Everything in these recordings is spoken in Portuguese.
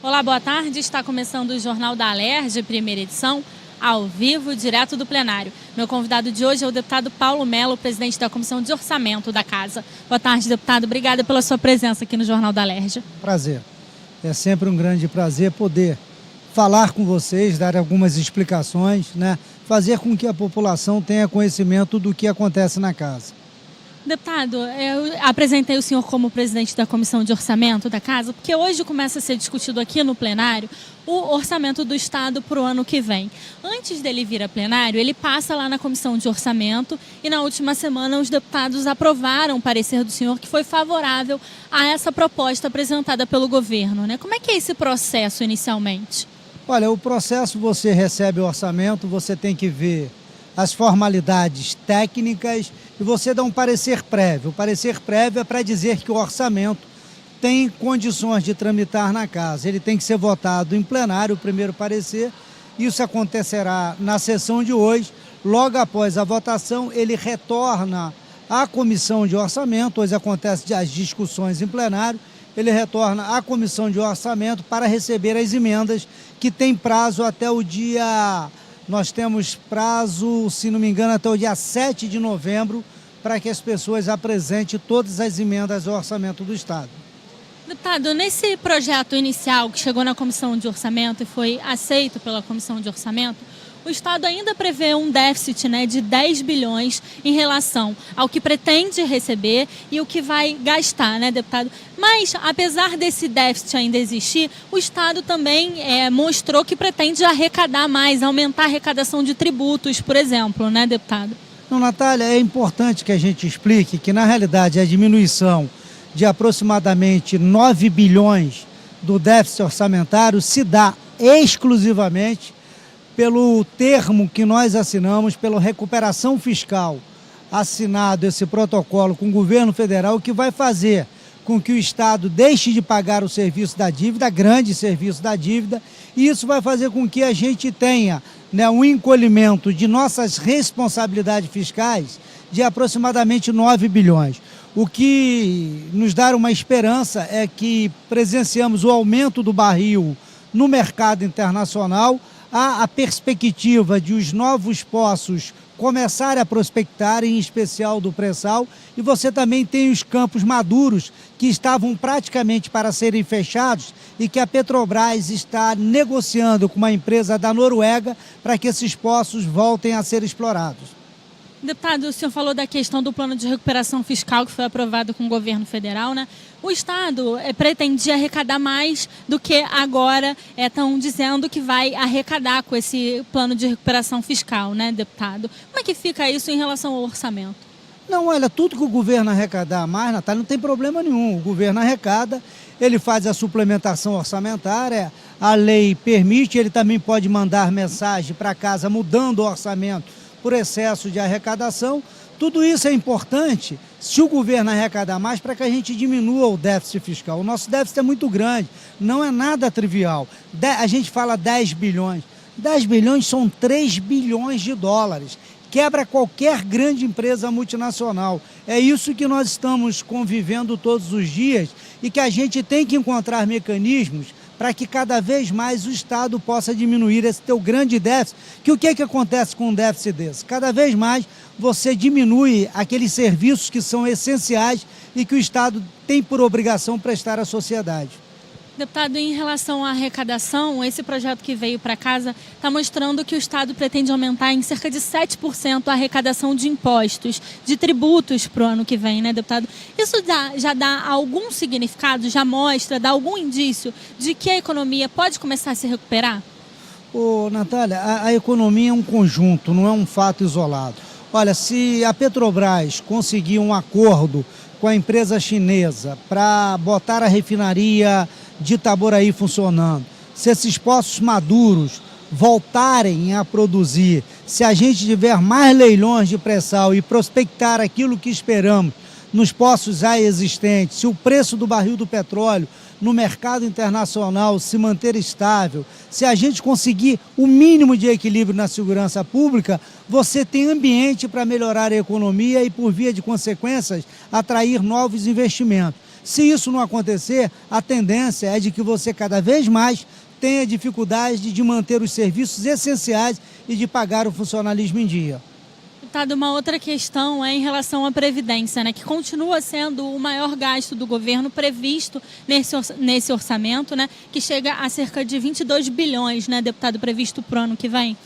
Olá, boa tarde. Está começando o Jornal da Alerj, primeira edição, ao vivo, direto do plenário. Meu convidado de hoje é o deputado Paulo Melo, presidente da Comissão de Orçamento da Casa. Boa tarde, deputado. Obrigada pela sua presença aqui no Jornal da Alerj. Prazer. É sempre um grande prazer poder falar com vocês, dar algumas explicações, fazer com que a população tenha conhecimento do que acontece na casa. Deputado, eu apresentei o senhor como presidente da Comissão de Orçamento da Casa, porque hoje começa a ser discutido aqui no plenário o orçamento do Estado para o ano que vem. Antes dele vir a plenário, ele passa lá na Comissão de Orçamento e na última semana os deputados aprovaram o parecer do senhor que foi favorável a essa proposta apresentada pelo governo, né? Como é que é esse processo inicialmente? Olha, o processo, você recebe o orçamento, você tem que ver as formalidades técnicas e você dá um parecer prévio. O parecer prévio é para dizer que o orçamento tem condições de tramitar na casa. Ele tem que ser votado em plenário, o primeiro parecer. Isso acontecerá na sessão de hoje. Logo após a votação, ele retorna à comissão de orçamento. Hoje acontecem as discussões em plenário. Ele retorna à comissão de orçamento para receber as emendas, que tem prazo até o dia... Nós temos prazo, se não me engano, até o dia 7 de novembro, para que as pessoas apresentem todas as emendas ao orçamento do Estado. Deputado, nesse projeto inicial que chegou na Comissão de Orçamento e foi aceito pela Comissão de Orçamento, o Estado ainda prevê um déficit, de 10 bilhões em relação ao que pretende receber e o que vai gastar, deputado? Mas, apesar desse déficit ainda existir, o Estado também mostrou que pretende arrecadar mais, aumentar a arrecadação de tributos, por exemplo, deputado? Não, Natália, é importante que a gente explique que, na realidade, a diminuição de aproximadamente 9 bilhões do déficit orçamentário se dá exclusivamente pelo termo que nós assinamos, pela recuperação fiscal, assinado esse protocolo com o governo federal, que vai fazer com que o Estado deixe de pagar o serviço da dívida, grande serviço da dívida, e isso vai fazer com que a gente tenha um encolhimento de nossas responsabilidades fiscais de aproximadamente 9 bilhões. O que nos dá uma esperança é que presenciamos o aumento do barril no mercado internacional. Há a perspectiva de os novos poços começarem a prospectar, em especial do pré-sal, e você também tem os campos maduros que estavam praticamente para serem fechados e que a Petrobras está negociando com uma empresa da Noruega para que esses poços voltem a ser explorados. Deputado, o senhor falou da questão do plano de recuperação fiscal que foi aprovado com o governo federal, O Estado pretendia arrecadar mais do que agora estão dizendo que vai arrecadar com esse plano de recuperação fiscal, deputado? Como é que fica isso em relação ao orçamento? Não, olha, tudo que o governo arrecadar mais, Natália, não tem problema nenhum. O governo arrecada, ele faz a suplementação orçamentária, a lei permite, ele também pode mandar mensagem para casa mudando o orçamento por excesso de arrecadação. Tudo isso é importante se o governo arrecadar mais para que a gente diminua o déficit fiscal. O nosso déficit é muito grande, não é nada trivial. A gente fala 10 bilhões. 10 bilhões são 3 bilhões de dólares. Quebra qualquer grande empresa multinacional. É isso que nós estamos convivendo todos os dias e que a gente tem que encontrar mecanismos para que cada vez mais o Estado possa diminuir esse teu grande déficit. Que o que acontece com um déficit desse? Cada vez mais você diminui aqueles serviços que são essenciais e que o Estado tem por obrigação prestar à sociedade. Deputado, em relação à arrecadação, esse projeto que veio para casa está mostrando que o Estado pretende aumentar em cerca de 7% a arrecadação de impostos, de tributos para o ano que vem, deputado? Isso já dá algum significado, já mostra, dá algum indício de que a economia pode começar a se recuperar? Natália, a economia é um conjunto, não é um fato isolado. Olha, se a Petrobras conseguir um acordo com a empresa chinesa para botar a refinaria de Itaboraí funcionando, se esses poços maduros voltarem a produzir, se a gente tiver mais leilões de pré-sal e prospectar aquilo que esperamos nos poços já existentes, se o preço do barril do petróleo no mercado internacional se manter estável, se a gente conseguir o mínimo de equilíbrio na segurança pública, você tem ambiente para melhorar a economia e, por via de consequências, atrair novos investimentos. Se isso não acontecer, a tendência é de que você cada vez mais tenha dificuldade de manter os serviços essenciais e de pagar o funcionalismo em dia. Deputado, uma outra questão é em relação à Previdência, né, que continua sendo o maior gasto do governo previsto nesse orçamento, né, que chega a cerca de 22 bilhões, né, deputado, previsto para o ano que vem.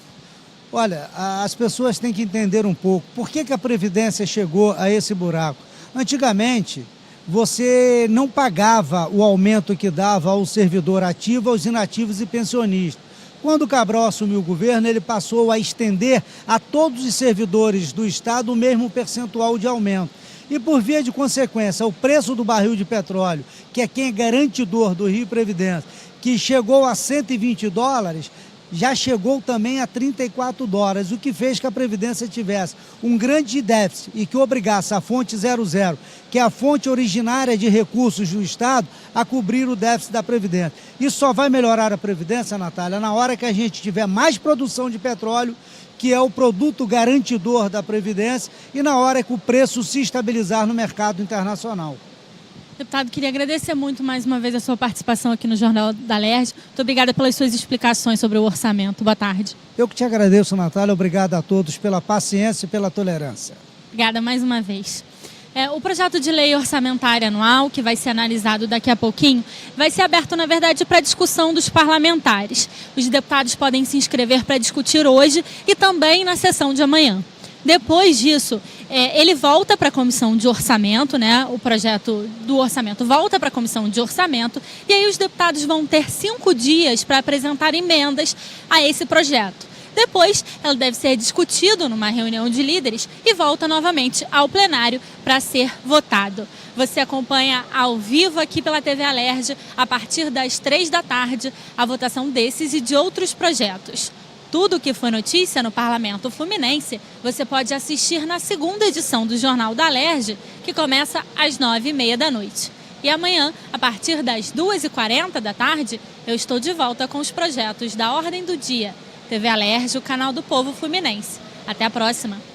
Olha, as pessoas têm que entender um pouco por que a Previdência chegou a esse buraco. Antigamente, você não pagava o aumento que dava ao servidor ativo, aos inativos e pensionistas. Quando o Cabral assumiu o governo, ele passou a estender a todos os servidores do Estado o mesmo percentual de aumento. E por via de consequência, o preço do barril de petróleo, que é quem é garantidor do Rio Previdência, que chegou a $120, já chegou também a $34, o que fez que a Previdência tivesse um grande déficit e que obrigasse a fonte 00, que é a fonte originária de recursos do Estado, a cobrir o déficit da Previdência. Isso só vai melhorar a Previdência, Natália, na hora que a gente tiver mais produção de petróleo, que é o produto garantidor da Previdência, e na hora que o preço se estabilizar no mercado internacional. Deputado, queria agradecer muito mais uma vez a sua participação aqui no Jornal da Alerj. Muito obrigada pelas suas explicações sobre o orçamento. Boa tarde. Eu que te agradeço, Natália. Obrigado a todos pela paciência e pela tolerância. Obrigada mais uma vez. O projeto de lei orçamentária anual, que vai ser analisado daqui a pouquinho, vai ser aberto, na verdade, para discussão dos parlamentares. Os deputados podem se inscrever para discutir hoje e também na sessão de amanhã. Depois disso, ele volta para a comissão de orçamento, né? O projeto do orçamento volta para a comissão de orçamento e aí os deputados vão ter 5 dias para apresentar emendas a esse projeto. Depois, ela deve ser discutido numa reunião de líderes e volta novamente ao plenário para ser votado. Você acompanha ao vivo aqui pela TV Alerj, a partir das 3 da tarde, a votação desses e de outros projetos. Tudo que foi notícia no Parlamento Fluminense, você pode assistir na segunda edição do Jornal da Alerj, que começa às 9h30 da noite. E amanhã, a partir das 2h40 da tarde, eu estou de volta com os projetos da Ordem do Dia. TV Alerj, o canal do povo fluminense. Até a próxima!